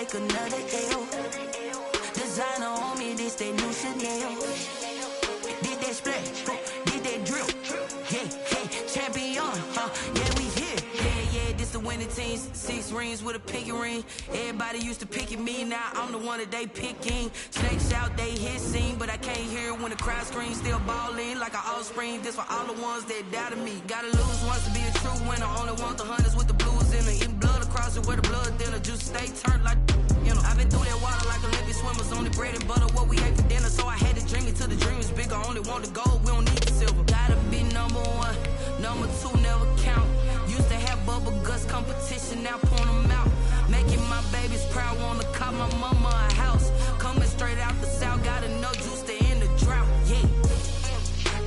take another L. Designer on me, this that new Chanel. Did that splash, did that drill. Yeah, champion, yeah, we here. Yeah, this the winning team. 6 rings with a pinky ring. Everybody used to pick at me, now I'm the one that they picking. Snakes out, they hit scene, but I can't hear it when the crowd screams. Still ballin' like an offspring. This for all the ones that doubted me. Gotta lose once to be a true winner. Only want the hunters with the blues in it. Eating blood across it where the blood thinner. Juice stay turned like, you know. I've been through that water like Olympic swimmers. Only bread and butter, what we ate for dinner. So I had to dream it till the dream is bigger. Only want the gold, we don't need the silver. Gotta be number 1, number 2 never count. Used to have bubble guts competition, now point them out. Making my babies proud, wanna call my mama a house. Coming straight out the south, gotta know juice to end the drought. Yeah,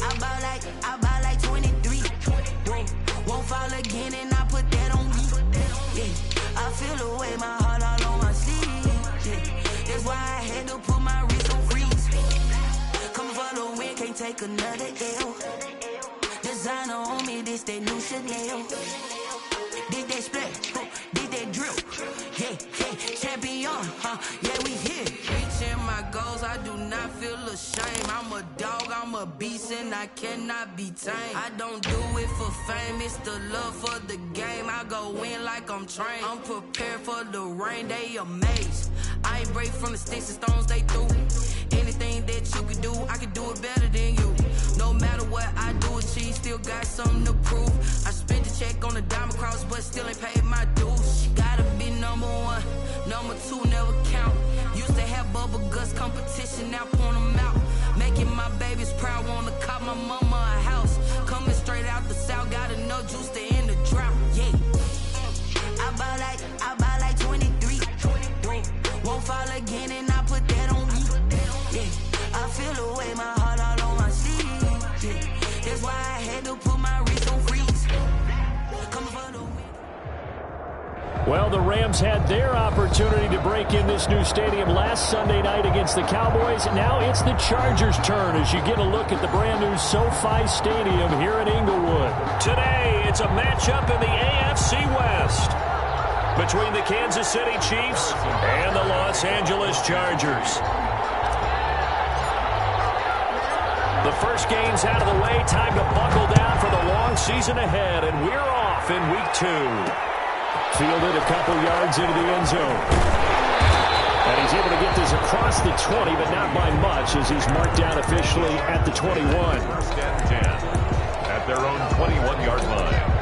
I buy like 23. Won't fall again, and I put that on me. Yeah, I feel the way, my heart all on my sleeve. Yeah, that's why I had to put my wrist on freeze. Coming for the win, can't take another L. Designer on me, this that new Chanel. Did that splash, did that drill. Yeah, champion, yeah, we here. Reaching my goals, I do not feel ashamed. I'm a dog, I'm a beast, and I cannot be tamed. I don't do it for fame, it's the love for the game. I go in like I'm trained. I'm prepared for the rain, they amazed. I ain't break from the sticks and stones they threw. Anything that you could do, I could do it better than you. No matter what I do, achieve, still got something to prove. I spent the check on the diamond cross, but still ain't paid my dues. Gotta be number 1, number 2 never count. Used to have bubble guts competition, now point them out. Making my babies proud, wanna call my mama a house. Coming straight out the south, gotta know juice to end the drought. Yeah, I buy like 23. Won't fall again, and I put that on me. Yeah, I feel the way, my heart all on my sleeve. Yeah, that's why I had to put my wrist on freeze. Coming for the win. Well, the Rams had their opportunity to break in this new stadium last Sunday night against the Cowboys. Now it's the Chargers' turn as you get a look at the brand-new SoFi Stadium here in Inglewood. Today, it's a matchup in the AFC West between the Kansas City Chiefs and the Los Angeles Chargers. The first game's out of the way. Time to buckle down for the long season ahead, and we're off in Week 2. Fielded a couple yards into the end zone. And he's able to get this across the 20, but not by much, as he's marked down officially at the 21. First and 10 at their own 21-yard line.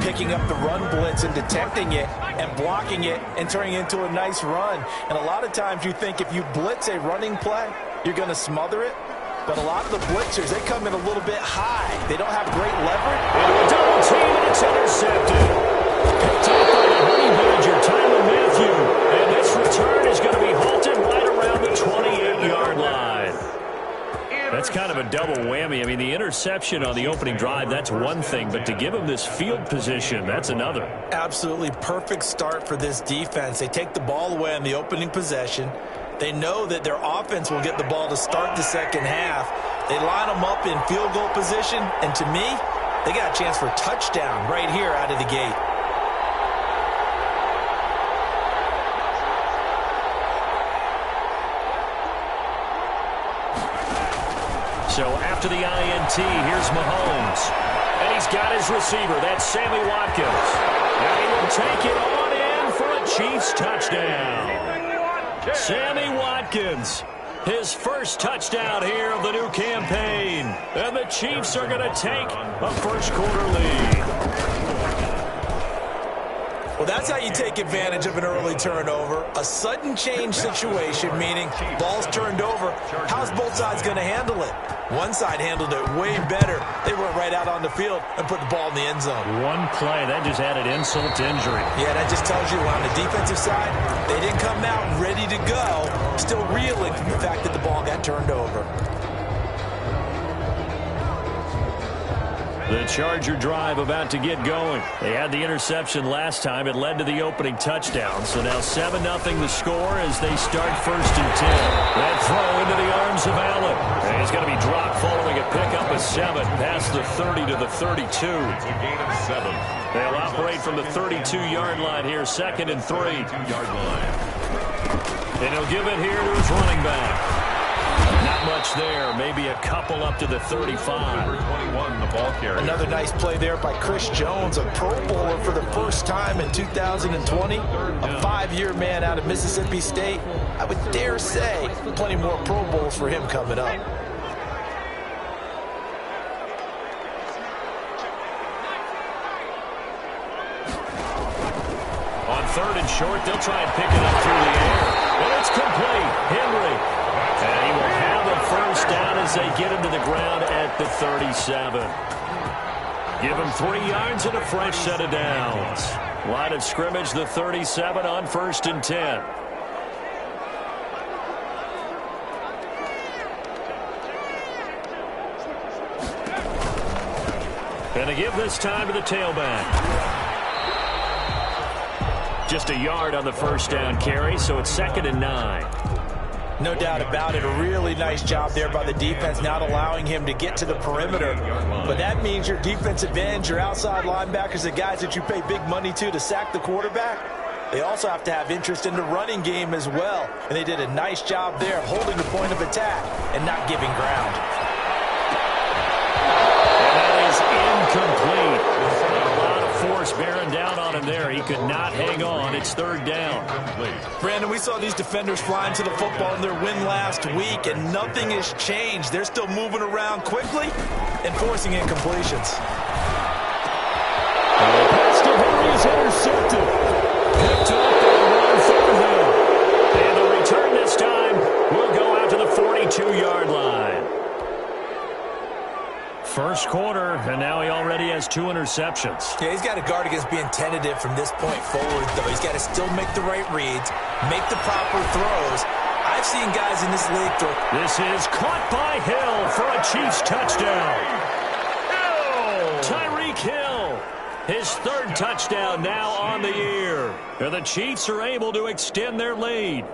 Picking up the run blitz and detecting it and blocking it and turning it into a nice run. And a lot of times you think if you blitz a running play, you're going to smother it. But a lot of the blitzers, they come in a little bit high. They don't have great leverage. Into a double team, and it's intercepted. Picked up by the Honey Badger, Tyler Matthew. And this return is going to be halted right around the 28-yard line. That's kind of a double whammy. I mean, the interception on the opening drive, that's one thing, but to give him this field position, that's another. Absolutely perfect start for this defense. They take the ball away on the opening possession. They know that their offense will get the ball to start the second half. They line them up in field goal position, and to me, they got a chance for a touchdown right here out of the gate. So after the INT, here's Mahomes. And he's got his receiver. That's Sammy Watkins. And he will take it on in for a Chiefs touchdown. Sammy Watkins, his first touchdown here of the new campaign. And the Chiefs are going to take a first-quarter lead. Well, That's how you take advantage of an early turnover. A sudden change situation, meaning ball's turned over. How's both sides going to handle it? One side handled it way better. They went right out on the field and put the ball in the end zone. One play, that just added insult to injury. Yeah, that just tells you on the defensive side, they didn't come out ready to go, still reeling from the fact that the ball got turned over. The Charger drive about to get going. They had the interception last time. It led to the opening touchdown. So now 7-0 the score as they start 1st and 10. That throw into the arms of Allen. And he's going to be dropped following a pickup of 7 past the 30 to the 32. It's a gain of 7. They'll operate from the 32-yard line here, 2nd and 3. 32-yard line. And he'll give it here to his running back. Not much there. Maybe a couple up to the 35. Number 21, the ball carrier. Another nice play there by Chris Jones, a Pro Bowler for the first time in 2020. A 5-year man out of Mississippi State. I would dare say plenty more Pro Bowls for him coming up. On 3rd and short, they'll try and pick it up through the air. And it's complete. Henry. And he will have a first down as they get him to the ground at the 37. Give him 3 yards and a fresh set of downs. Line of scrimmage, the 37 on 1st and 10. And to give this time to the tailback. Just a yard on the first down carry, so it's 2nd and 9. No doubt about it. A really nice job there by the defense, not allowing him to get to the perimeter. But that means your defensive ends, your outside linebackers, the guys that you pay big money to sack the quarterback, they also have to have interest in the running game as well. And they did a nice job there of holding the point of attack and not giving ground. And that is incomplete. A lot of force bearing down on him there. He could not hang on. It's 3rd down. Brandon, we saw these defenders flying to the football in their win last week, and nothing has changed. They're still moving around quickly and forcing incompletions. The pass to Henry is intercepted. Picked up and 1 for him. And the return this time will go out to the 42-yard line. First quarter, and now he already has 2 interceptions. Yeah, he's got to guard against being tentative from this point forward, though. He's got to still make the right reads, make the proper throws. I've seen guys in this league throw. This is caught by Hill for a Chiefs touchdown. Tyreek Hill, his 3rd touchdown now on the year. And the Chiefs are able to extend their lead.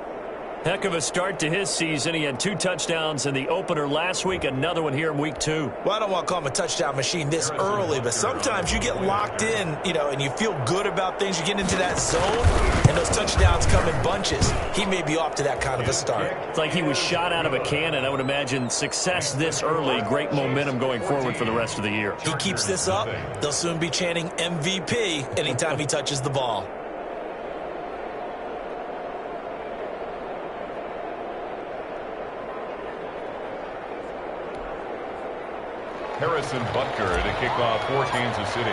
Heck of a start to his season. He had 2 touchdowns in the opener last week, another one here in week 2. Well, I don't want to call him a touchdown machine this early, but sometimes you get locked in, and you feel good about things. You get into that zone, and those touchdowns come in bunches. He may be off to that kind of a start. It's like he was shot out of a cannon. I would imagine success this early, great momentum going forward for the rest of the year. He keeps this up, they'll soon be chanting MVP anytime he touches the ball. Harrison Butker to kick off for Kansas City.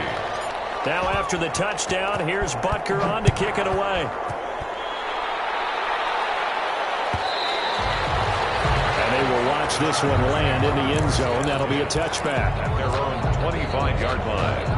Now after the touchdown, here's Butker on to kick it away. And they will watch this one land in the end zone. That'll be a touchback. At their own 25-yard line.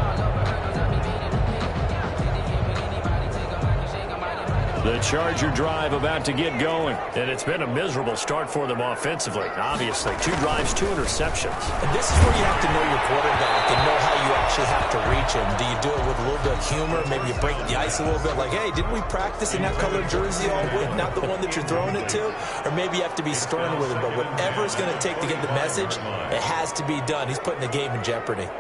The Charger drive about to get going. And it's been a miserable start for them offensively. Obviously, 2 drives, 2 interceptions. And this is where you have to know your quarterback and know how you actually have to reach him. Do you do it with a little bit of humor? Maybe you break the ice a little bit like, hey, didn't we practice in that colored jersey all week? Not the one that you're throwing it to? Or maybe you have to be stern with him. But whatever it's going to take to get the message, it has to be done. He's putting the game in jeopardy.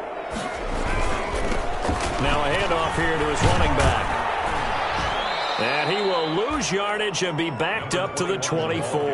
Now a handoff here to his running back. And he will lose yardage and be backed up to the 24.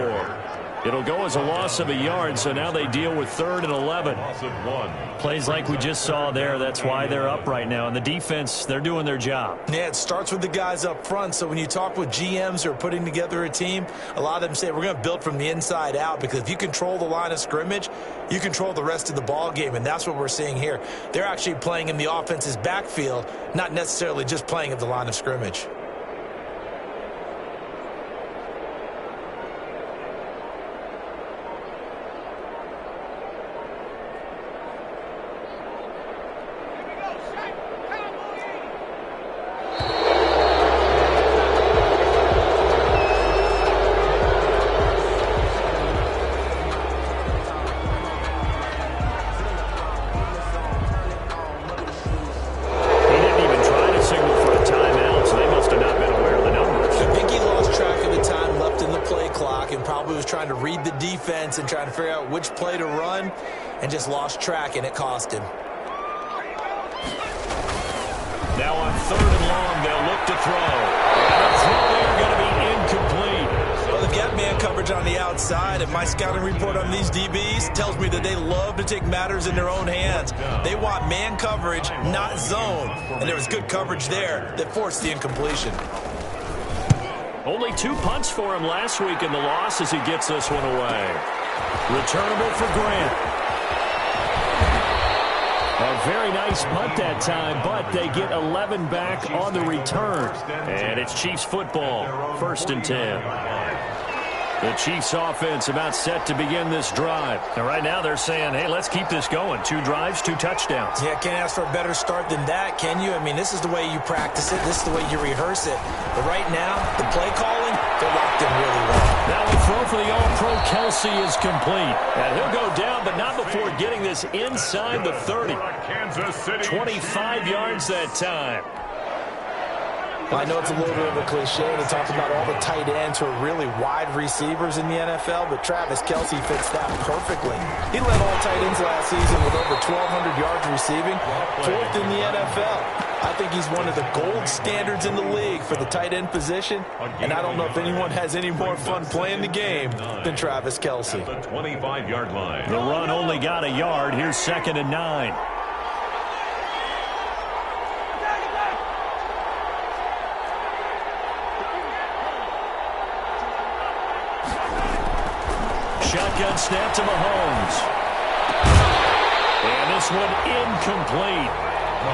It'll go as a loss of a yard, so now they deal with 3rd and 11. Loss of 1. Plays like we just saw there. That's why they're up right now. And the defense, they're doing their job. Yeah, it starts with the guys up front. So when you talk with GMs who are putting together a team, a lot of them say we're going to build from the inside out, because if you control the line of scrimmage, you control the rest of the ball game, and that's what we're seeing here. They're actually playing in the offense's backfield, not necessarily just playing at the line of scrimmage. And trying to figure out which play to run, and just lost track, and it cost him. Now on 3rd and long, they'll look to throw. And the throw there going to be incomplete. Well, they've got man coverage on the outside, and my scouting report on these DBs tells me that they love to take matters in their own hands. They want man coverage, not zone, and there was good coverage there that forced the incompletion. Only 2 punts for him last week in the loss as he gets this one away. Returnable for Grant. A very nice punt that time, but they get 11 back on the return. And it's Chiefs football, 1st and 10. The Chiefs offense about set to begin this drive. And right now they're saying, hey, let's keep this going. 2 drives, 2 touchdowns. Yeah, can't ask for a better start than that, can you? I mean, this is the way you practice it. This is the way you rehearse it. But right now, the play calling, they're locked in really well. Now the throw for the All-Pro Kelsey is complete. And he'll go down, but not before getting this inside the 30. 25 yards that time. I know it's a little bit of a cliche to talk about all the tight ends who are really wide receivers in the NFL, but Travis Kelce fits that perfectly. He led all tight ends last season with over 1,200 yards receiving, 4th in the NFL. I think he's one of the gold standards in the league for the tight end position, and I don't know if anyone has any more fun playing the game than Travis Kelce. At the 25-yard line. The run only got a yard. Here's 2nd and 9. Shotgun snap to Mahomes. And this one incomplete.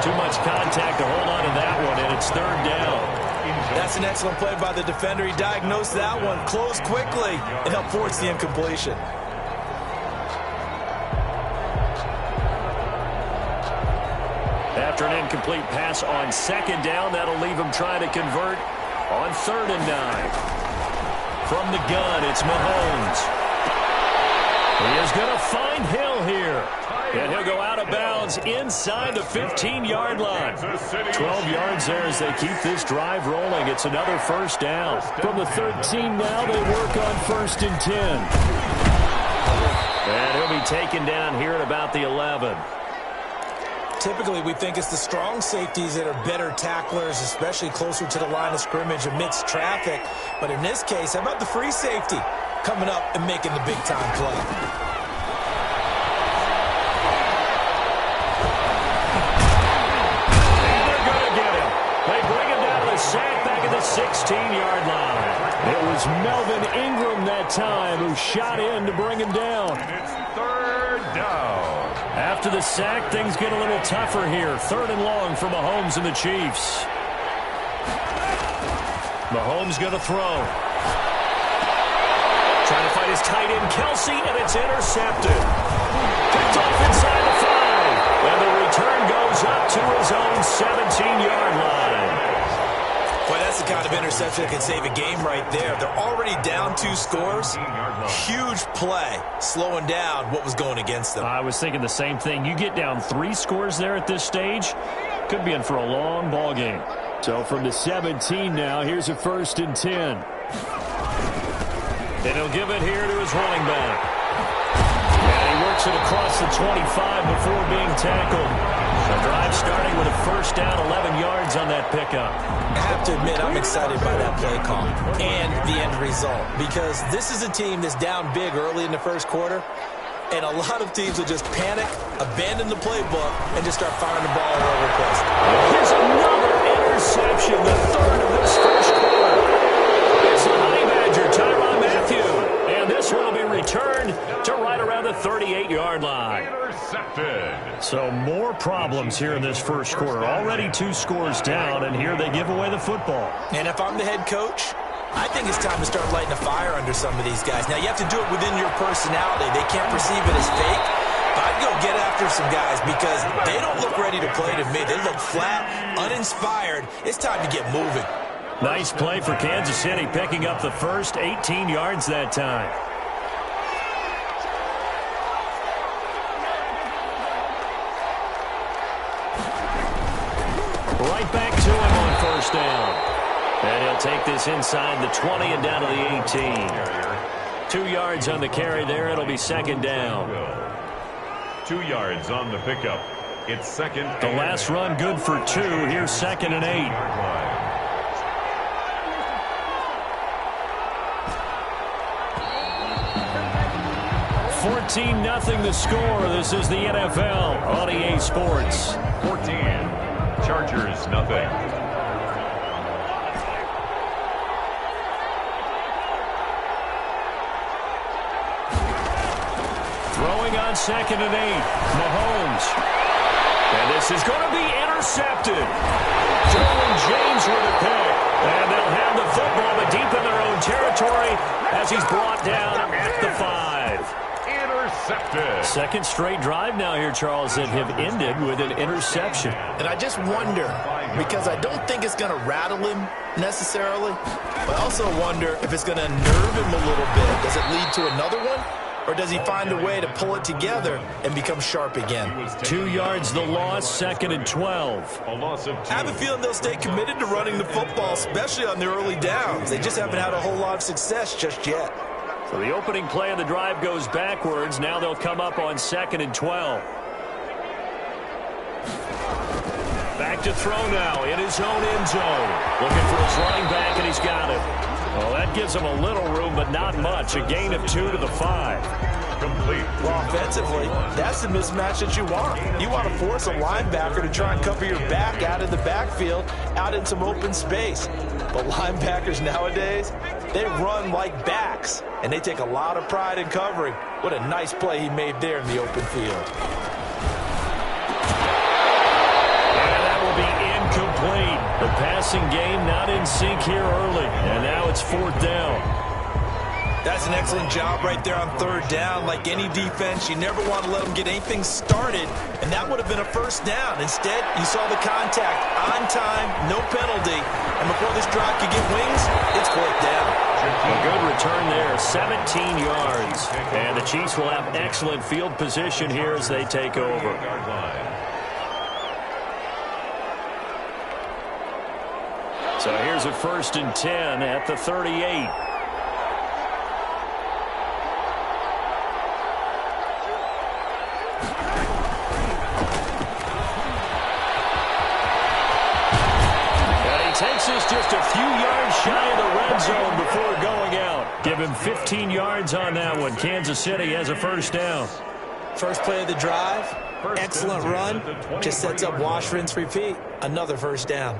Too much contact to hold on to that one, and it's 3rd down. That's an excellent play by the defender. He diagnosed that one, closed quickly, and helped force the incompletion. After an incomplete pass on 2nd down, that'll leave him trying to convert on 3rd and 9. From the gun, it's Mahomes. He is going to find Hill here. And he'll go out of bounds inside the 15-yard line. 12 yards there as they keep this drive rolling. It's another 1st down. From the 13 now, they work on 1st and 10. And he'll be taken down here at about the 11. Typically, we think it's the strong safeties that are better tacklers, especially closer to the line of scrimmage amidst traffic. But in this case, how about the free safety coming up and making the big-time play? And they're going to get him. They bring him down to the sack back at the 16-yard line. It was Melvin Ingram that time who shot in to bring him down. And it's 3rd down. After the sack, things get a little tougher here. 3rd and long for Mahomes and the Chiefs. Mahomes going to throw. Trying to find his tight end, Kelce, and it's intercepted. Picked off inside the 5. And the return goes up to his own 17-yard line. Boy, that's the kind of interception that can save a game right there. They're already down 2 scores. Huge play, slowing down what was going against them. I was thinking the same thing. You get down 3 scores there at this stage, could be in for a long ball game. So from the 17 now, here's a 1st and 10. And he'll give it here to his running back. And he works it across the 25 before being tackled. The drive starting with a first down, 11 yards on that pickup. I have to admit, I'm excited by that play call and the end result, because this is a team that's down big early in the first quarter, and a lot of teams will just panic, abandon the playbook, and just start firing the ball all over the place. Here's another interception, the third of this first quarter. It's the Honey Badger, Tyrann Mathieu, and this one will be returned to right around the 38-yard line. Intercepted. So more problems here in this first quarter. Already 2 scores down, and here they give away the football. And if I'm the head coach, I think it's time to start lighting a fire under some of these guys. Now, you have to do it within your personality. They can't perceive it as fake. But I'd go get after some guys because they don't look ready to play to me. They look flat, uninspired. It's time to get moving. Nice play for Kansas City, picking up the first 18 yards that time. Right back to him on first down. And he'll take this inside the 20 and down to the 18. 2 yards on the carry there. It'll be second down. 2 yards on the pickup. It's second. The last run good for 2. Here's second and 8. 14-0 the score. This is the NFL on EA Sports. 14. Chargers, nothing. Throwing on second and 8. Mahomes. And this is going to be intercepted. Joe James with a pick. And they'll have the football, but deep in their own territory as he's brought down at the 5. Intercepted. Second straight drive now here, Charles, that have ended with an interception. And I just wonder, because I don't think it's going to rattle him necessarily, but I also wonder if it's going to nerve him a little bit. Does it lead to another one? Or does he find a way to pull it together and become sharp again? 2 yards the loss, second and 12. A loss of 2. I have a feeling they'll stay committed to running the football, especially on their early downs. They just haven't had a whole lot of success just yet. So the opening play of the drive goes backwards. Now they'll come up on second and 12. Back to throw now in his own end zone. Looking for his running back, and he's got it. Well, that gives him a little room, but not much. A gain of 2 to the 5. Complete. Well, offensively, that's the mismatch that you want. You want to force a linebacker to try and cover your back out of the backfield, out in some open space. But linebackers nowadays, they run like backs, and they take a lot of pride in covering. What a nice play he made there in the open field. And that will be incomplete. The passing game not in sync here early, and now it's fourth down. That's an excellent job right there on third down. Like any defense, you never want to let them get anything started, and that would have been a first down. Instead, you saw the contact on time, no penalty, and before this drive could get wings, it's fourth down. A good return there, 17 yards. And the Chiefs will have excellent field position here as they take over. So here's a first and 10 at the 38. Takes us just a few yards shy of the red zone before going out. Give him 15 yards on that one. Kansas City has a first down. First play of the drive, excellent run. Just sets up wash, rinse, repeat. Another first down.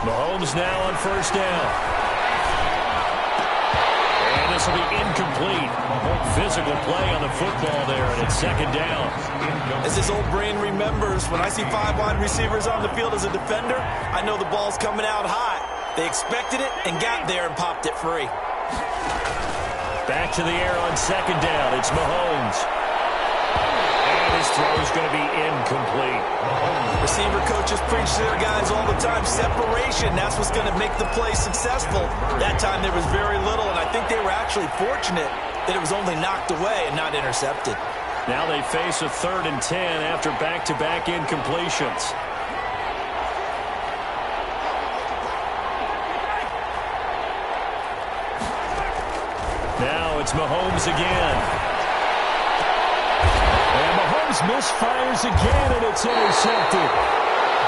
Mahomes now on first down. And this will be incomplete. Physical play on the football there, and it's second down. As his old brain remembers, when I see 5 wide receivers on the field as a defender, I know the ball's coming out hot. They expected it and got there and popped it free. Back to the air on second down. It's Mahomes. And his throw is going to be incomplete. Receiver coaches preach to their guys all the time. Separation, that's what's going to make the play successful. That time there was very little, and I think they were actually fortunate that it was only knocked away and not intercepted. Now they face a 3rd and 10 after back-to-back incompletions. Now it's Mahomes again. And Mahomes misfires again, and it's intercepted.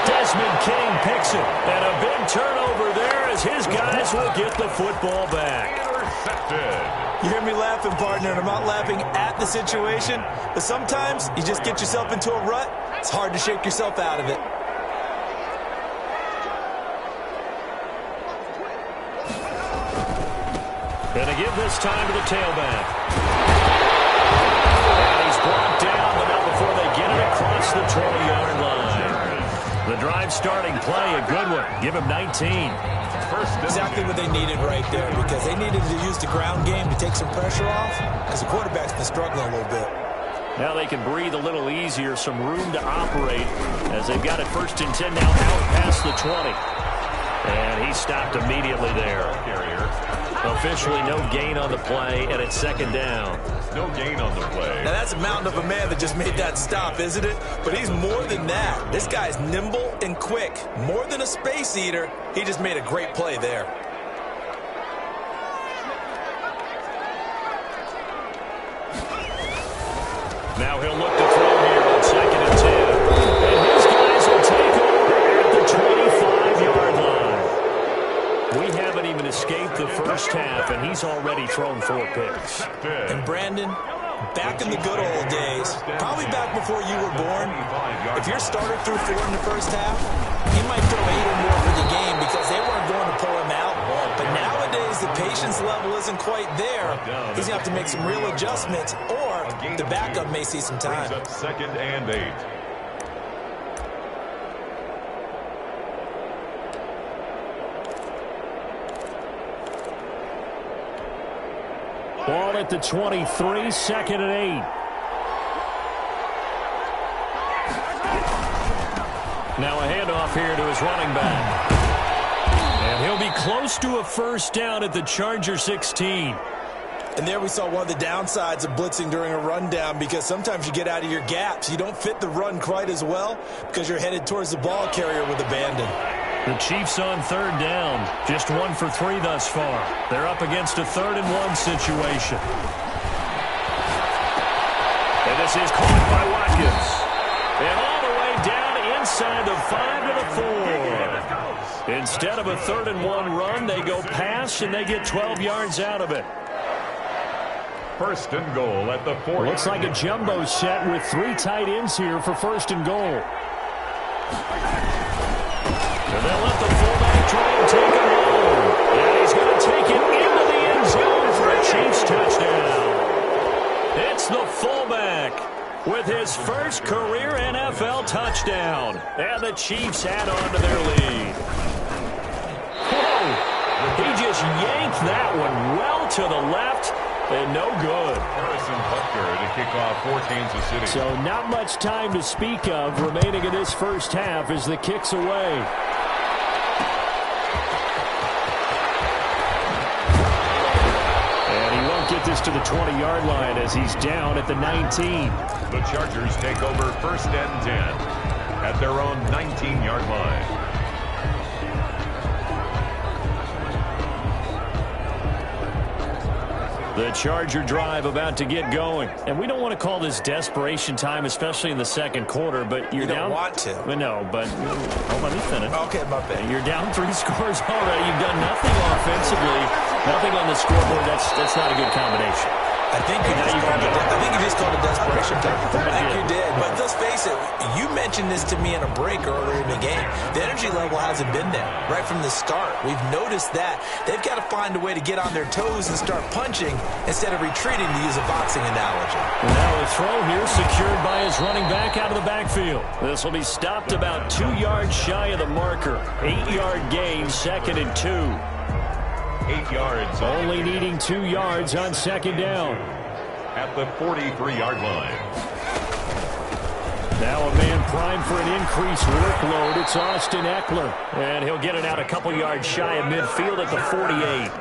Desmond King picks it. And a big turnover there as his guys will get the football back. Intercepted. You hear me laughing, partner, and I'm not laughing at the situation, but sometimes you just get yourself into a rut. It's hard to shake yourself out of it. Gonna give this time to the tailback. And he's brought down, but not before they get it across the 20-yard line. The drive starting play, a good one. Give him 19. Exactly what they needed right there, because they needed to use the ground game to take some pressure off, because the quarterback's been struggling a little bit. Now they can breathe a little easier, some room to operate as they've got it 1st and 10 now out past the 20. And he stopped immediately there. Officially no gain on the play, and it's 2nd down. No gain on the play. Now that's a mountain of a man that just made that stop, isn't it? But he's more than that. This guy's nimble and quick. More than a space eater, he just made a great play there. Now he'll look to throw here on 2nd and 10. And his guys will take over at the 25-yard line. We haven't even escaped the first half, and he's already thrown 4 picks. And Brandon, back in the good old days, probably back before you were born, if your starter threw 4 in the first half, he might throw 8 or more for the game because they weren't going to pull him out. But nowadays, the patience level isn't quite there. He's going to have to make some real adjustments, or the backup may see some time. 2nd and 8. Ball at the 23, 2nd and 8. Now a handoff here to his running back. And he'll be close to a 1st down at the Charger 16. And there we saw one of the downsides of blitzing during a rundown, because sometimes you get out of your gaps. You don't fit the run quite as well because you're headed towards the ball carrier with abandon. The Chiefs on 3rd down. Just 1 for 3 thus far. They're up against a 3rd and 1 situation. And this is caught by Watkins. And all the way down inside the 5 to the 4. Instead of a 3rd and 1 run, they go pass, and they get 12 yards out of it. 1st and goal at the 4. Looks like a jumbo set with 3 tight ends here for 1st and goal. And they'll let the fullback try and take it home. And he's going to take it into the end zone for a Chiefs touchdown. It's the fullback with his first career NFL touchdown. And the Chiefs add on to their lead. Whoa! He just yanked that one well to the left. And no good. Harrison Butker to kick off for Kansas City. So not much time to speak of remaining in this first half as the kick's away. And he won't get this to the 20-yard line as he's down at the 19. The Chargers take over 1st and 10 at their own 19-yard line. The Charger drive about to get going. And we don't want to call this desperation time, especially in the 2nd quarter, but you're down. You don't want to. No, but let me finish. Okay, my bad. You're down 3 scores already. You've done nothing offensively, nothing on the scoreboard. That's not a good combination. I think you just called it desperation time. I think you did. But let's face it, you mentioned this to me in a break earlier in the game. The energy level hasn't been there right from the start. We've noticed that. They've got to find a way to get on their toes and start punching instead of retreating, to use a boxing analogy. And now a throw here secured by his running back out of the backfield. This will be stopped about 2 yards shy of the marker. 8-yard gain, 2nd and 2. 8 yards. Only needing 2 yards on 2nd down. At the 43-yard line. Now a man primed for an increased workload. It's Austin Eckler. And he'll get it out a couple yards shy of midfield at the 48.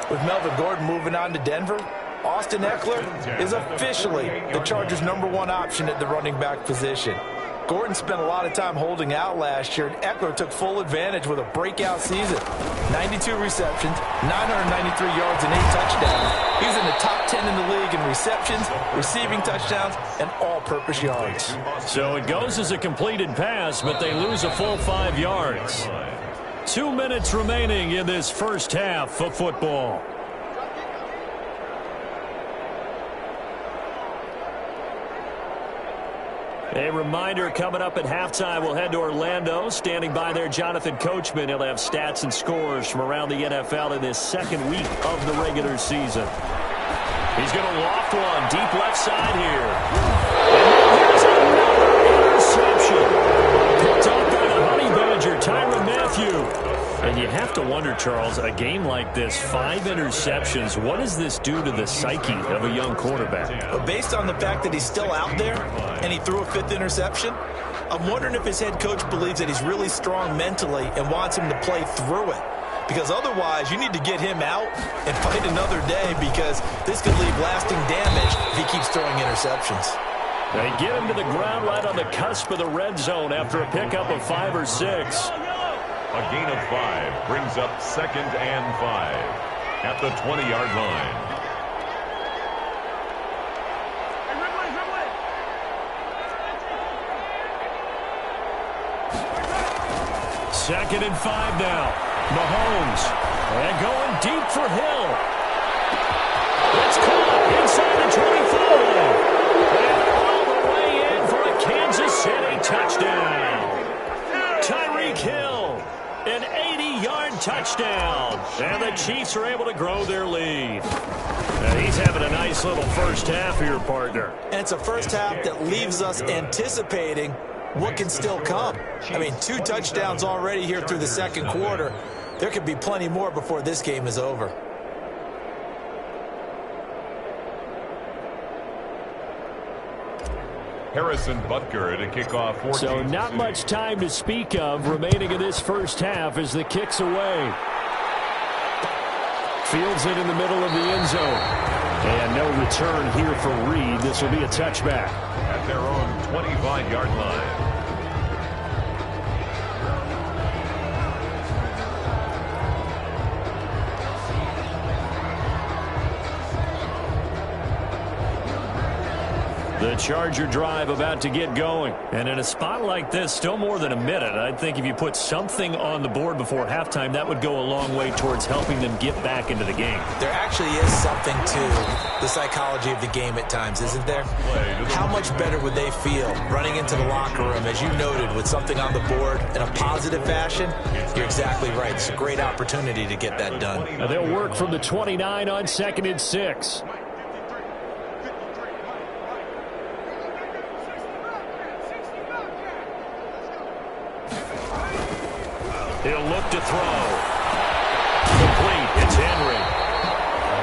With Melvin Gordon moving on to Denver, Austin Eckler is officially the Chargers' #1 option at the running back position. Gordon spent a lot of time holding out last year, and Eckler took full advantage with a breakout season. 92 receptions, 993 yards, and 8 touchdowns. He's in the top 10 in the league in receptions, receiving touchdowns, and all-purpose yards. So it goes as a completed pass, but they lose a full 5 yards. 2 minutes remaining in this first half of football. A reminder, coming up at halftime, we'll head to Orlando. Standing by there, Jonathan Coachman. He'll have stats and scores from around the NFL in this second week of the regular season. He's going to loft one deep left side here. And here's another interception. Picked up by the Honey Badger, Tyrann Mathieu. And you have to wonder, Charles, a game like this, 5 interceptions, what does this do to the psyche of a young quarterback? But based on the fact that he's still out there and he threw a 5th interception, I'm wondering if his head coach believes that he's really strong mentally and wants him to play through it. Because otherwise, you need to get him out and fight another day, because this could leave lasting damage if he keeps throwing interceptions. They get him to the ground right on the cusp of the red zone after a pickup of 5 or 6. A gain of 5 brings up 2nd and 5 at the 20-yard line. Second and 5 now. Mahomes. And going deep for Hill. It's caught inside the 24. And all the way in for a Kansas City touchdown. Tyreek Hill, an 80-yard touchdown. And the Chiefs are able to grow their lead. Now he's having a nice little first half here, partner. And it's a first half that leaves us anticipating what can still come. I mean, 2 touchdowns already here through the second quarter. There could be plenty more before this game is over. Harrison Butker to kick off 14. So not much time to speak of remaining in this first half as the kick's away. Fields it in the middle of the end zone. And no return here for Reed. This will be a touchback. At their own 25-yard line. The Charger drive about to get going. And in a spot like this, still more than a minute, I'd think if you put something on the board before halftime, that would go a long way towards helping them get back into the game. There actually is something to the psychology of the game at times, isn't there? How much better would they feel running into the locker room, as you noted, with something on the board in a positive fashion? You're exactly right. It's a great opportunity to get that done. Now they'll work from the 29 on 2nd and 6. He'll look to throw. Complete. It's Henry.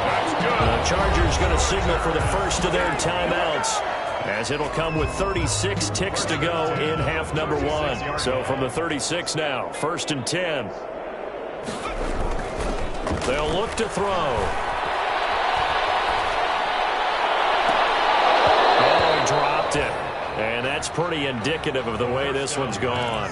That's good. The Chargers going to signal for the first of their timeouts, as it'll come with 36 ticks to go in half number 1. So from the 36 now, 1st and 10. They'll look to throw. Oh, he dropped it. And that's pretty indicative of the way this one's gone.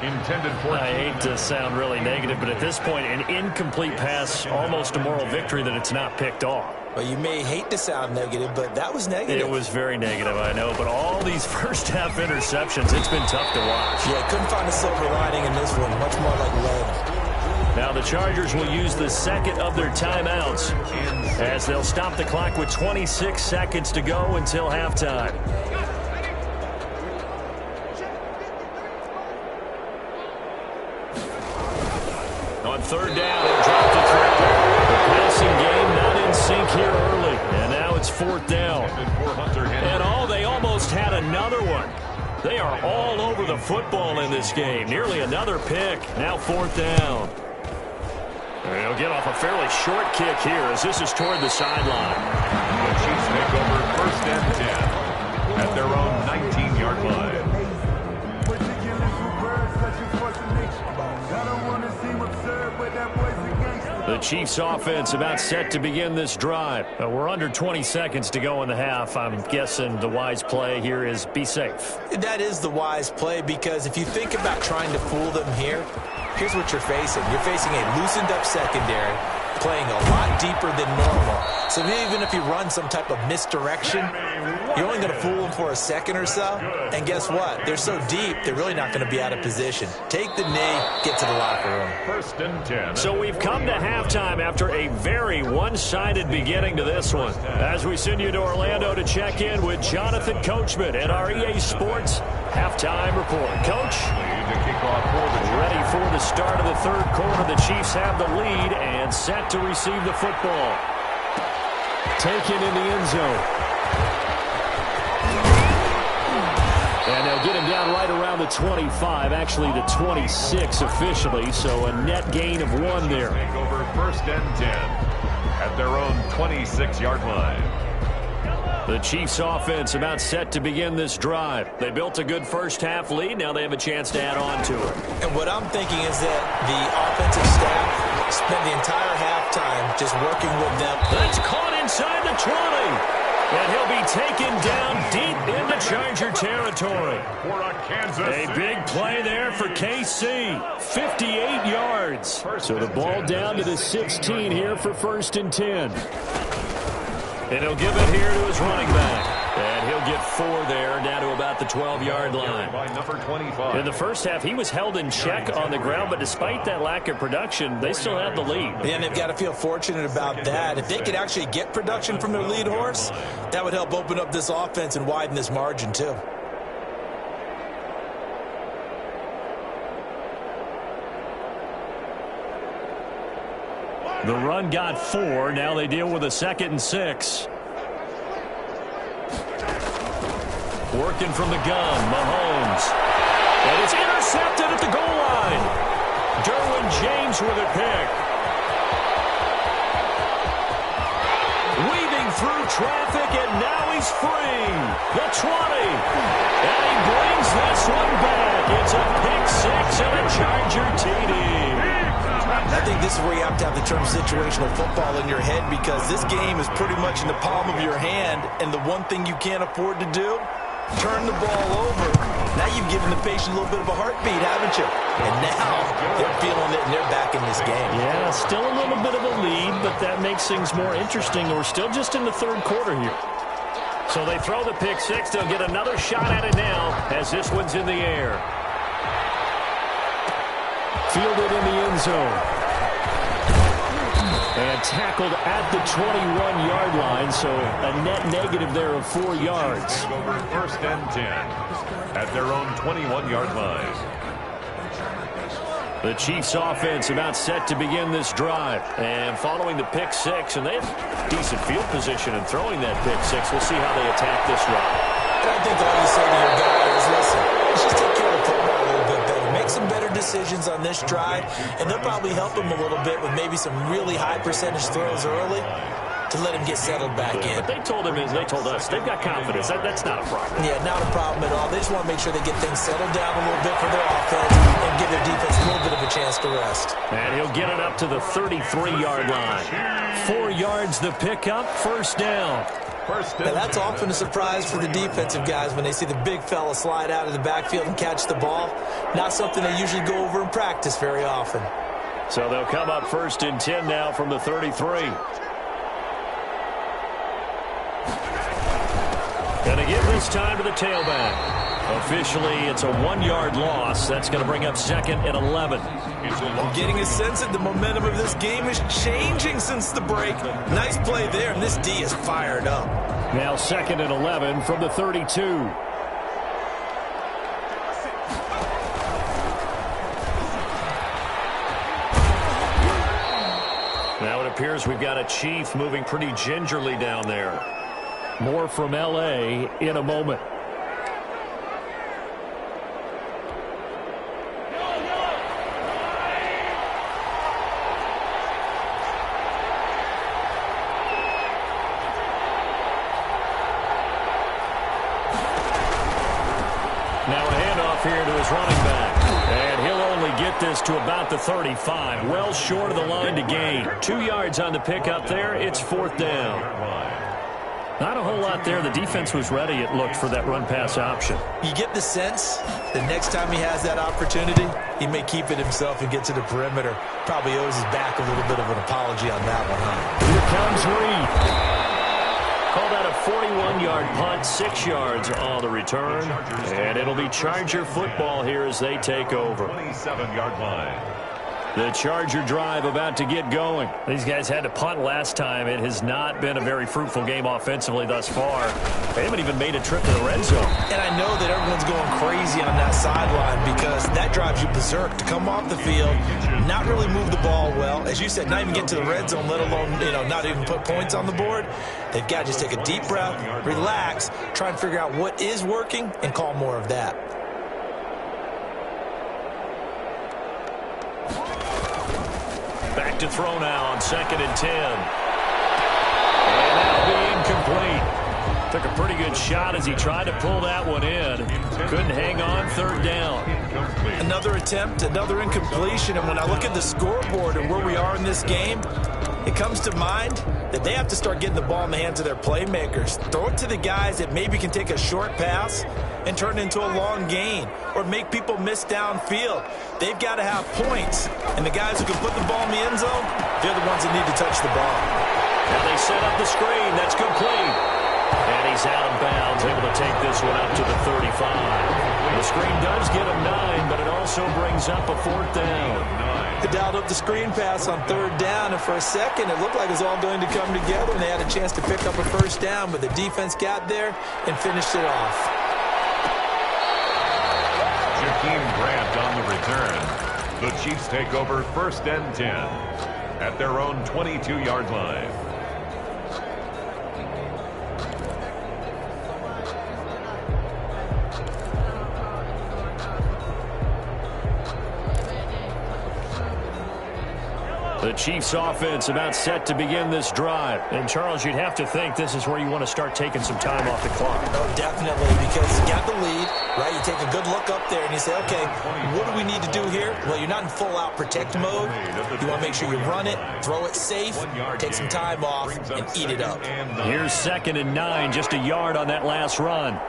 Intended for. I hate to sound really negative, but at this point, an incomplete pass, almost a moral victory that it's not picked off. Well, you may hate to sound negative, but that was negative. It was very negative, I know, but all these first half interceptions, it's been tough to watch. Yeah, couldn't find a silver lining in this one. Much more like lead. Now the Chargers will use the second of their timeouts as they'll stop the clock with 26 seconds to go until halftime. On 3rd down, they dropped the throw. The passing game not in sync here early. And now it's 4th down. And they almost had another one. They are all over the football in this game. Nearly another pick. Now 4th down. And he'll get off a fairly short kick here as this is toward the sideline. The Chiefs take over 1st and 10 at their own 19-yard line. I don't want to seem absurd, but that boy's a gangster. The Chiefs offense about set to begin this drive. We're under 20 seconds to go in the half. I'm guessing the wise play here is be safe. That is the wise play, because if you think about trying to fool them here, here's what you're facing. You're facing a loosened up secondary, playing a lot deeper than normal. So even if you run some type of misdirection, you're only going to fool them for a second or so. And guess what? They're so deep, they're really not going to be out of position. Take the knee, get to the locker room. 1st and 10. So we've come to halftime after a very one-sided beginning to this one. As we send you to Orlando to check in with Jonathan Coachman at our EA Sports Halftime Report. Coach, ready for the start of the third quarter. The Chiefs have the lead and set to receive the football. Taken in the end zone. And they'll get him down right around the 25, actually the 26 officially, so a net gain of 1 there. Over 1st and 10 at their own 26-yard line. The Chiefs offense about set to begin this drive. They built a good first half lead. Now they have a chance to add on to it. And what I'm thinking is that the offensive staff spent the entire halftime just working with them. That's caught inside the 20. And he'll be taken down deep into Charger territory. A big play there for KC. 58 yards. So the ball down to the 16 here for 1st and 10. And he'll give it here to his running back. And he'll get 4 there, down to about the 12-yard line. In the first half, he was held in check on the ground, but despite that lack of production, they still have the lead. And they've got to feel fortunate about that. If they could actually get production from their lead horse, that would help open up this offense and widen this margin too. The run got 4. Now they deal with a 2nd and 6. Working from the gun, Mahomes. And it's intercepted at the goal line. Derwin James with a pick. Weaving through traffic, and now he's free. The 20. And he brings this one back. It's a pick 6 and a Charger TD. I think this is where you have to have the term situational football in your head, because this game is pretty much in the palm of your hand, and the one thing you can't afford to do, turn the ball over. Now you've given the patient a little bit of a heartbeat, haven't you? And now they're feeling it, and they're back in this game. Yeah, still a little bit of a lead, but that makes things more interesting. We're still just in the third quarter here. So they throw the pick 6. They'll get another shot at it now as this one's in the air. Fielded in the end zone. And tackled at the 21-yard line, so a net negative there of 4 yards. Over 1st and 10 at their own 21-yard line. The Chiefs offense about set to begin this drive. And following the pick 6, and they have decent field position in throwing that pick 6. We'll see how they attack this run. And I think all you say to your guy is, listen, let's just take care of the football a little bit better. Make some better decisions on this drive, and they'll probably help him a little bit with maybe some really high percentage throws early to let him get settled back in. But they told him, as they told us, they've got confidence. That's not a problem. Yeah, not a problem at all. They just want to make sure they get things settled down a little bit for their offense and give their defense a little bit of a chance to rest. And he'll get it up to the 33-yard line. 4 yards the pickup, 1st down. Now, that's often a surprise for the defensive guys when they see the big fella slide out of the backfield and catch the ball. Not something they usually go over in practice very often. So they'll come up 1st and 10 now from the 33. Going to give this time to the tailback. Officially, it's a 1-yard loss. That's going to bring up 2nd and 11. I'm getting a sense that the momentum of this game is changing since the break. Nice play there, and this D is fired up. Now 2nd and 11 from the 32. Now it appears we've got a Chief moving pretty gingerly down there. More from L.A. in a moment. Now a handoff here to his running back. And he'll only get get this to about the 35. Well short of the line to gain. 2 yards on the pickup there. It's 4th down. Not a whole lot there. The defense was ready, it looked, for that run-pass option. You get the sense that next time he has that opportunity, he may keep it himself and get to the perimeter. Probably owes his back a little bit of an apology on that one, huh? Here comes Reed. Call that a 41-yard punt, 6 yards on the return. And it'll be Charger football here as they take over. 27-yard line. The Charger drive about to get going. These guys had to punt last time. It has not been a very fruitful game offensively thus far. They haven't even made a trip to the red zone. And I know that everyone's going crazy on that sideline because that drives you berserk to come off the field, not really move the ball well. As you said, not even get to the red zone, let alone, not even put points on the board. They've got to just take a deep breath, relax, try and figure out what is working, and call more of that. Back to throw now on 2nd and 10. And that'll be incomplete. Took a pretty good shot as he tried to pull that one in. Couldn't hang on, 3rd down. Another attempt, another incompletion. And when I look at the scoreboard and where we are in this game, it comes to mind that they have to start getting the ball in the hands of their playmakers. Throw it to the guys that maybe can take a short pass and turn it into a long gain or make people miss downfield. They've got to have points. And the guys who can put the ball in the end zone, they're the ones that need to touch the ball. And they set up the screen. That's complete. And he's out of bounds, able to take this one up to the 35. The screen does get him 9, but it also brings up a 4th down. They dialed up the screen pass on 3rd down, and for a second it looked like it was all going to come together, and they had a chance to pick up a 1st down, but the defense got there and finished it off. Jakeem Grant on the return. The Chiefs take over 1st and 10 at their own 22-yard line. The Chiefs offense about set to begin this drive. And, Charles, you'd have to think this is where you want to start taking some time off the clock. Oh, definitely, because you got the lead, right? You take a good look up there and you say, okay, what do we need to do here? Well, you're not in full-out protect mode. You want to make sure you run it, throw it safe, take some time off, and eat it up. Here's 2nd and 9, just a yard on that last run.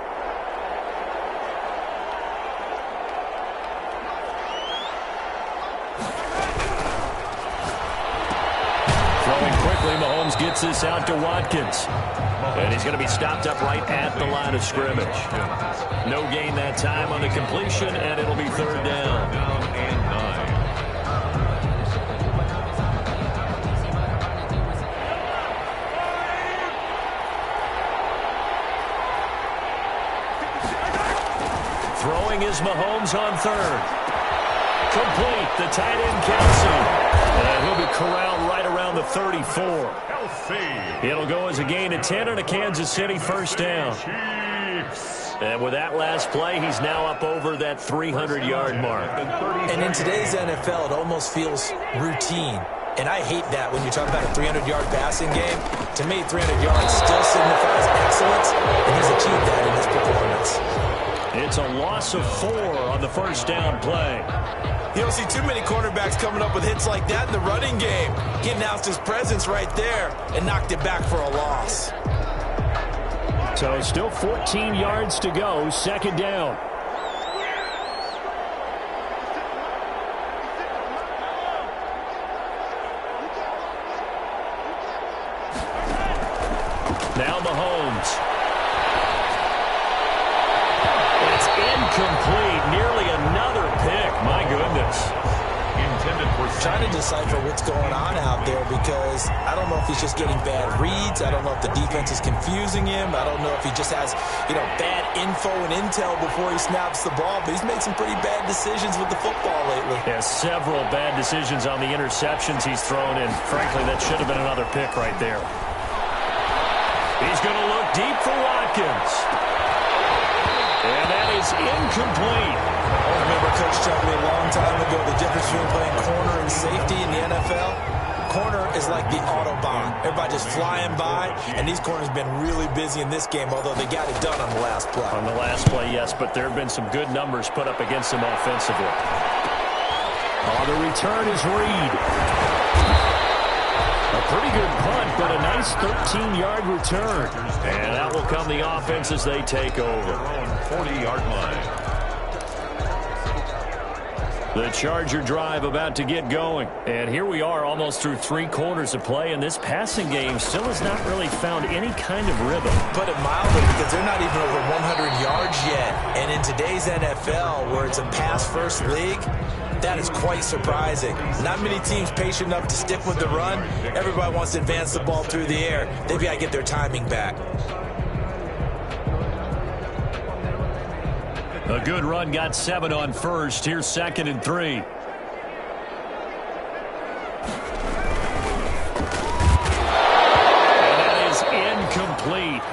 Mahomes gets this out to Watkins. And he's going to be stopped up right at the line of scrimmage. No gain that time on the completion, and it'll be 3rd down. And 9. Throwing is Mahomes on 3rd. Complete. The tight end counts him. And he'll be corralled right around the 34. It'll go as a gain of 10 and a Kansas City 1st down. And with that last play, he's now up over that 300-yard mark. And in today's NFL, it almost feels routine. And I hate that when you talk about a 300-yard passing game. To me, 300 yards still signifies excellence, and he's achieved that in his performance. It's a loss of 4 on the 1st down play. You don't see too many cornerbacks coming up with hits like that in the running game. He announced his presence right there and knocked it back for a loss. So still 14 yards to go, 2nd down. Now Mahomes. It's incomplete. Nearly another pick. My goodness. Trying to decipher what's going on out there because I don't know if he's just getting bad reads. I don't know if the defense is confusing him. I don't know if he just has, bad info and intel before he snaps the ball. But he's made some pretty bad decisions with the football lately. Yeah, several bad decisions on the interceptions he's thrown in. Frankly, that should have been another pick right there. He's going to look deep for Watkins. And that is incomplete. I remember Coach telling me a long time ago the difference between playing corner and safety in the NFL. Corner is like the Autobahn. Everybody just flying by, and these corners have been really busy in this game, although they got it done on the last play. On the last play, yes, but there have been some good numbers put up against them offensively. Oh, the return is Reed. A pretty good punt, but a nice 13-yard return. And that will come the offense as they take over. 40-yard line. The Charger drive about to get going. And here we are almost through 3 quarters of play, and this passing game still has not really found any kind of rhythm. Put it mildly, because they're not even over 100 yards yet. And in today's NFL, where it's a pass-first league, that is quite surprising. Not many teams patient enough to stick with the run. Everybody wants to advance the ball through the air. They've got to get their timing back. A good run got 7 on first. Here's 2nd and 3. And that is incomplete.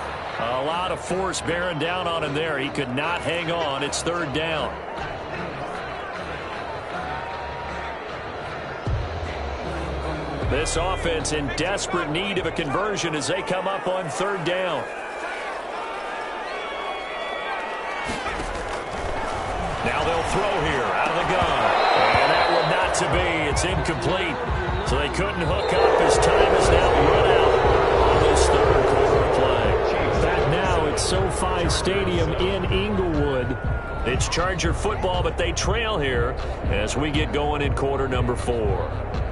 A lot of force bearing down on him there. He could not hang on. It's 3rd down. This offense in desperate need of a conversion as they come up on 3rd down. Now they'll throw here out of the gun. And that one not to be. It's incomplete. So they couldn't hook up as time is now run out on this 3rd quarter of play. Back now at SoFi Stadium in Inglewood. It's Charger football, but they trail here as we get going in quarter number 4.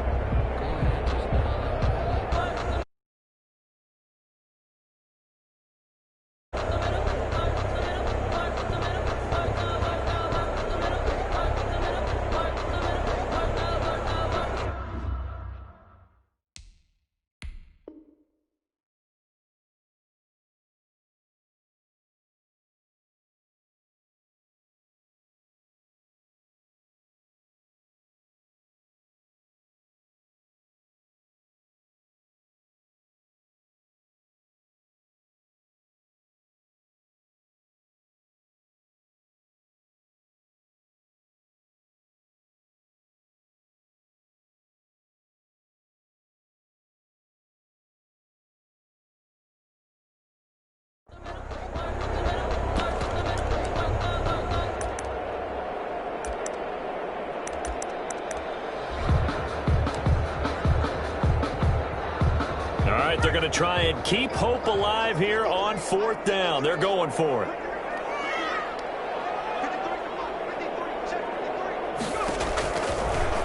They're going to try and keep hope alive here on 4th down. They're going for it.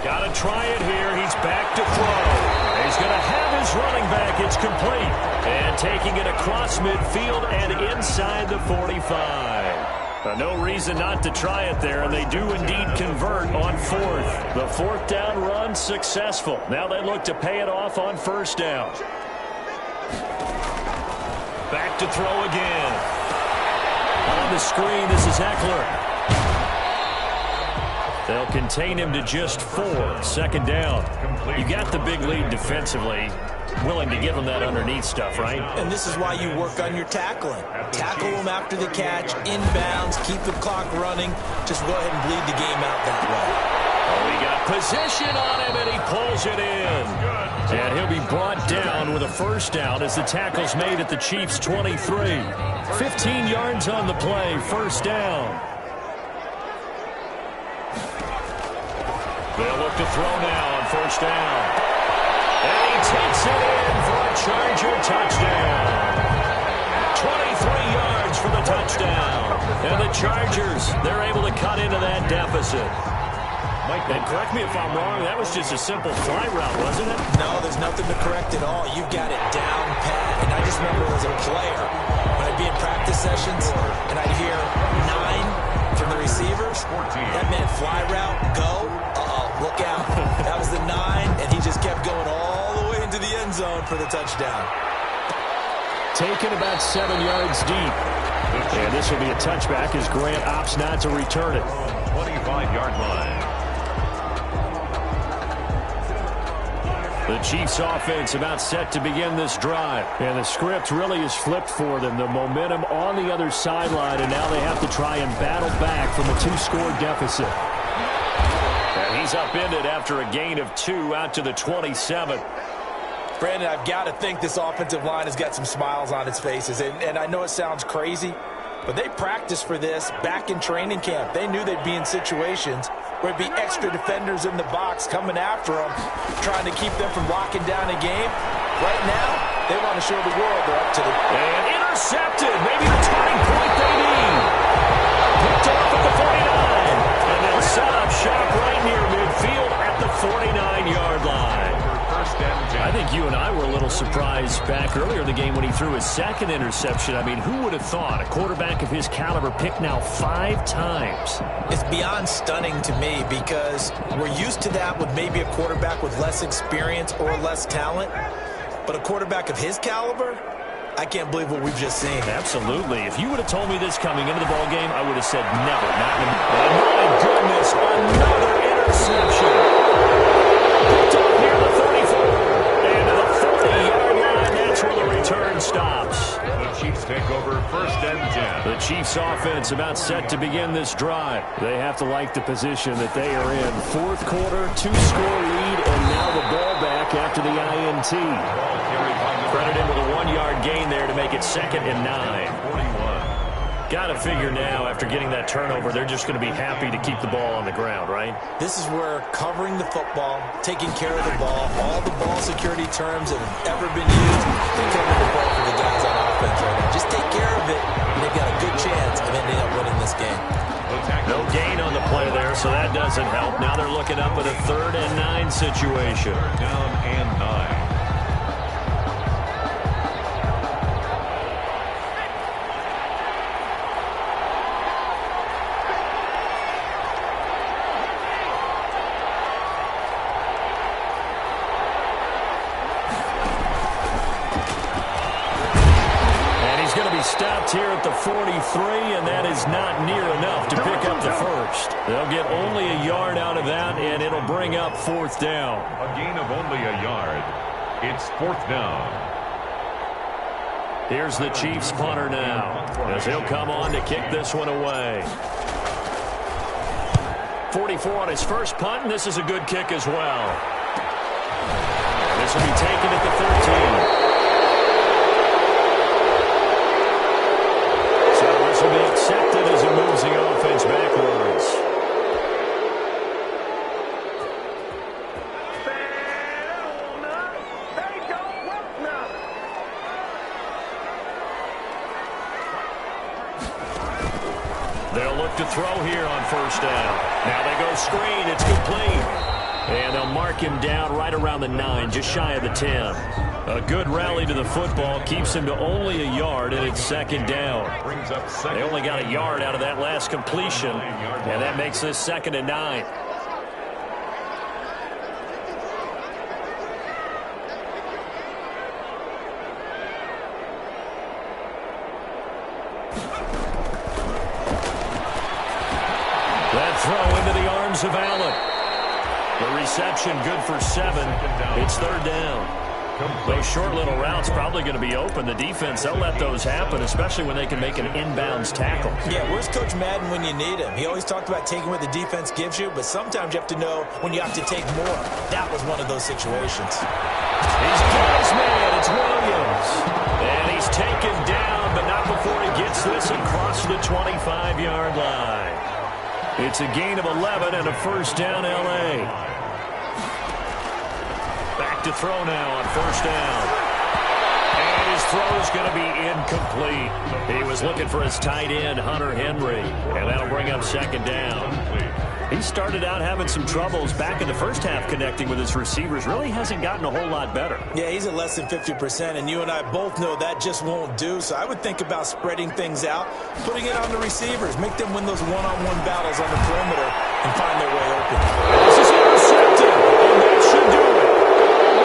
Got to try it here. He's back to throw. He's going to have his running back. It's complete. And taking it across midfield and inside the 45. No reason not to try it there, and they do indeed convert on 4th. The 4th down run successful. Now they look to pay it off on 1st down. Back to throw again. On the screen, this is Eckler. They'll contain him to just 4. 2nd down. You got the big lead defensively. Willing to give him that underneath stuff, right? And this is why you work on your tackling. Tackle them after the catch, inbounds, keep the clock running. Just go ahead and bleed the game out that way. Oh, he got position on him, and he pulls it in. And he'll be brought down with a 1st down as the tackle's made at the Chiefs' 23. 15 yards on the play, 1st down. They'll look to throw now on 1st down. And he takes it in for a Charger touchdown. 23 yards for the touchdown. And the Chargers, they're able to cut into that deficit. And correct me if I'm wrong, that was just a simple fly route, wasn't it? No, there's nothing to correct at all. You've got it down pat. And I just remember as a player, when I'd be in practice sessions and I'd hear 9 from the receivers, that meant fly route, go, look out. That was the 9, and he just kept going all the way into the end zone for the touchdown. Taken about 7 yards deep. And this will be a touchback as Grant opts not to return it. 25-yard line. The Chiefs offense about set to begin this drive. And the script really is flipped for them. The momentum on the other sideline, and now they have to try and battle back from a 2-score deficit. And he's upended after a gain of 2 out to the 27. Brandon, I've got to think this offensive line has got some smiles on its faces. And I know it sounds crazy, but they practiced for this back in training camp. They knew they'd be in situations where it'd be extra defenders in the box coming after them, trying to keep them from locking down a game. Right now, they want to show the world they're up to the... And intercepted. Maybe the turning point they need. Picked off at the 49. And they'll set up shop right near midfield at the 49-yard line. I think you and I were a little surprised back earlier in the game when he threw his second interception. I mean, who would have thought a quarterback of his caliber picked now 5 times? It's beyond stunning to me because we're used to that with maybe a quarterback with less experience or less talent. But a quarterback of his caliber, I can't believe what we've just seen. Absolutely. If you would have told me this coming into the ball game, I would have said never. Not in oh, my goodness, another interception. Picked up near the 34. And to the 40-yard line, that's where the return stops. The Chiefs take over first and 10. The Chiefs offense about set to begin this drive. They have to like the position that they are in. Fourth quarter, 2-score lead, and now the ball back after the INT. Credited with a 1-yard gain there to make it 2nd and 9. 41. Got to figure now, after getting that turnover, they're just going to be happy to keep the ball on the ground, right? This is where covering the football, taking care of the ball, all the ball security terms that have ever been used, they're covering the ball for the guys on offense right now. Just take care of it, and they've got a good chance of ending up winning this game. No gain on the play there, so that doesn't help. Now they're looking up at a 3rd and 9 situation. Down and 9. Stopped here at the 43, and that is not near enough to pick up the first. They'll get only a yard out of that, and it'll bring up 4th down. A gain of only a yard. It's 4th down. Here's the Chiefs punter now, as he'll come on to kick this one away. 44 on his first punt, and this is a good kick as well. This will be taken at the 13. Will be accepted as it moves the offense backwards. They'll look to throw here on 1st down. Now they go screen. It's complete. And they'll mark him down right around the 9, just shy of the 10. A good rally to the football keeps him to only a yard, and it's 2nd down. They only got a yard out of that last completion, and that makes this 2nd and 9. That throw into the arms of Allen. The reception good for 7. It's 3rd down. Those short little routes probably going to be open. The defense, they'll let those happen, especially when they can make an inbounds tackle. Yeah, where's Coach Madden when you need him? He always talked about taking what the defense gives you, but sometimes you have to know when you have to take more. That was one of those situations. He's got his man. It's Williams. And he's taken down, but not before he gets this across the 25-yard line. It's a gain of 11 and a 1st down, L.A. Back to throw now on 1st down. And his throw's going to be incomplete. He was looking for his tight end, Hunter Henry, and that'll bring up 2nd down. He started out having some troubles back in the first half connecting with his receivers. Really hasn't gotten a whole lot better. Yeah, he's at less than 50%, and you and I both know that just won't do. So I would think about spreading things out, putting it on the receivers, make them win those one-on-one battles on the perimeter and find their way open. This is intercepted, and that should do it.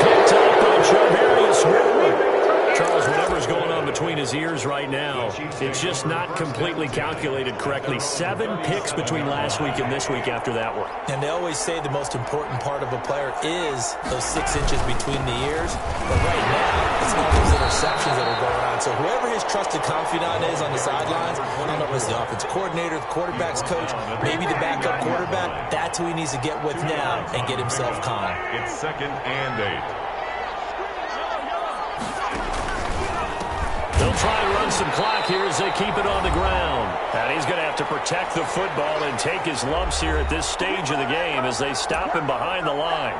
Picked up by Charvarius Ward. Charles, whatever's going on between his ears right now, it's just not completely calculated correctly. 7 picks between last week and this week after that one. And they always say the most important part of a player is those 6 inches between the ears. But right now, it's all those interceptions that are going on. So whoever his trusted confidant is on the sidelines, I don't know if it's the offensive coordinator, the quarterback's coach, maybe the backup quarterback, that's who he needs to get with now and get himself calm. It's 2nd and 8. They'll try to run some clock here as they keep it on the ground. And he's going to have to protect the football and take his lumps here at this stage of the game as they stop him behind the line.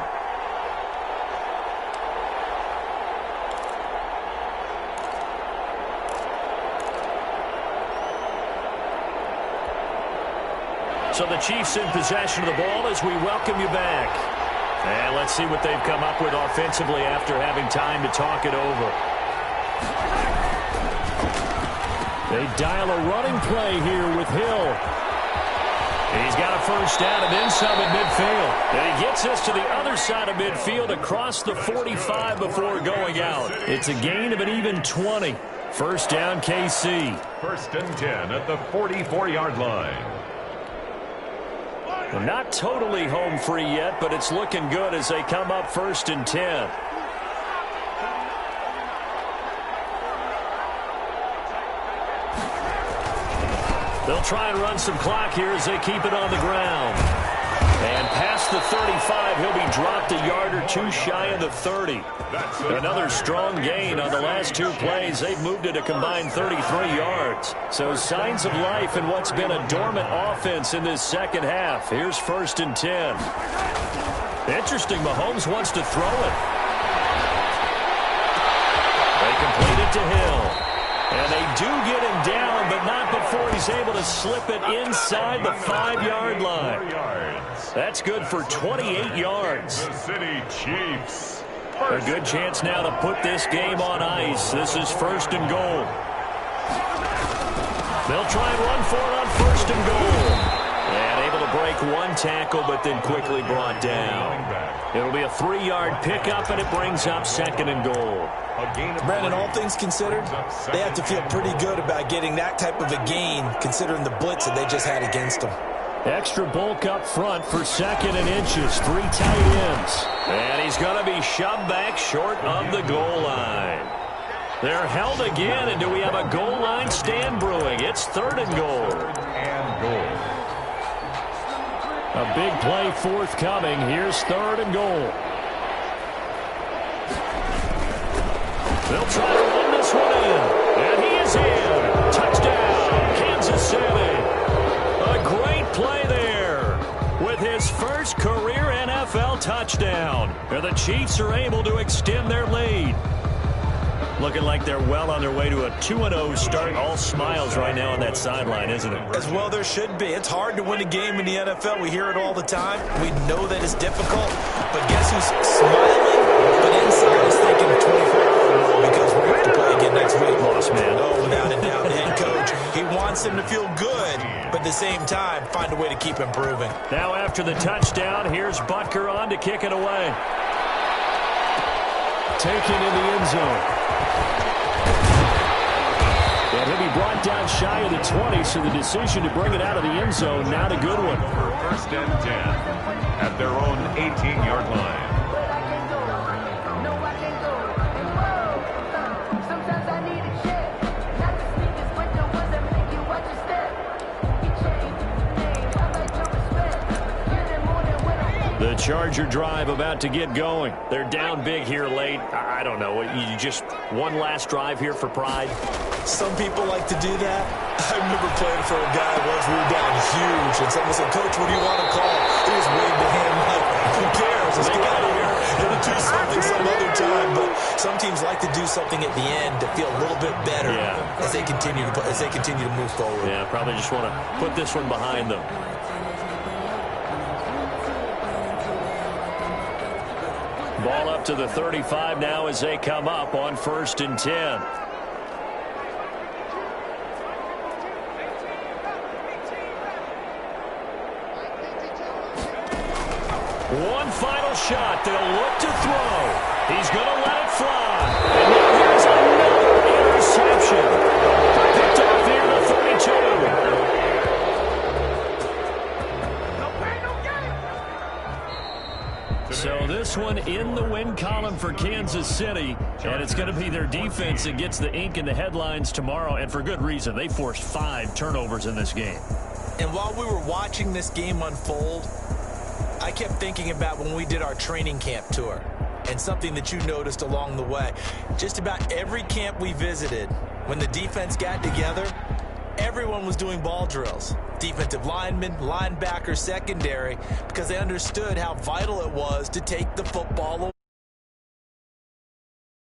So the Chiefs in possession of the ball as we welcome you back. And let's see what they've come up with offensively after having time to talk it over. They dial a running play here with Hill. He's got a first down and then some at midfield. And he gets us to the other side of midfield across the 45 before going out. It's a gain of an even 20. First down, KC. First and 10 at the 44-yard line. Well, not totally home free yet, but it's looking good as they come up first and 10. They'll try and run some clock here as they keep it on the ground. And past the 35, he'll be dropped a yard or two shy of the 30. Another strong gain on the last two plays. They've moved it a combined 33 yards. So signs of life in what's been a dormant offense in this second half. Here's first and 10. Interesting, Mahomes wants to throw it. They complete it to Hill. And they do get him down, but not before he's able to slip it inside the 5-yard line. That's good for 28 yards. The City Chiefs. A good chance now to put this game on ice. This is first and goal. They'll try and run for it on first and goal. And able to break one tackle, but then quickly brought down. It'll be a 3-yard pickup, and it brings up second and goal. Brandon, all things considered, they have to feel pretty good about getting that type of a gain, considering the blitz that they just had against them. Extra bulk up front for second and inches. 3 tight ends. And he's going to be shoved back short of the goal line. They're held again, and do we have a goal line stand brewing? It's third and goal. A big play forthcoming. Here's third and goal. They'll try to run this one in. And he is in. Touchdown, Kansas City. A great play there with his first career NFL touchdown. And the Chiefs are able to extend their lead. Looking like they're well on their way to a 2-0 start. All smiles right now on that sideline, isn't it? As well there should be. It's hard to win a game in the NFL. We hear it all the time. We know that it's difficult. But guess who's smiling? But inside is thinking 24 because we're going to have to play again next week. Lost, man. Oh, without a doubt, the head coach, he wants them to feel good, but at the same time, find a way to keep improving. Now after the touchdown, here's Butker on to kick it away. Taken in the end zone. And he'll be brought down shy of the 20, so the decision to bring it out of the end zone, not a good one. For first and 10 at their own 18-yard line. The Charger drive about to get going. They're down big here late. I don't know. You just one last drive here for pride? Some people like to do that. I remember playing for a guy once. We were down huge, and someone said, "Coach, what do you want to call?" He just waved the hand like, "Who cares? Let's get out of here and do something some other time." But some teams like to do something at the end to feel a little bit better as they continue to move forward. Yeah, probably just want to put this one behind them. Ball up to the 35 now as they come up on first and 10. One final shot. They'll look to throw. He's going to let it fly. And now here's another interception. Picked off near the 32. So this one in the win column for Kansas City, and it's going to be their defense that gets the ink in the headlines tomorrow, and for good reason. They forced 5 turnovers in this game. And while we were watching this game unfold, I kept thinking about when we did our training camp tour and something that you noticed along the way. Just about every camp we visited, when the defense got together, everyone was doing ball drills. Defensive linemen, linebackers, secondary, because they understood how vital it was to take the football away.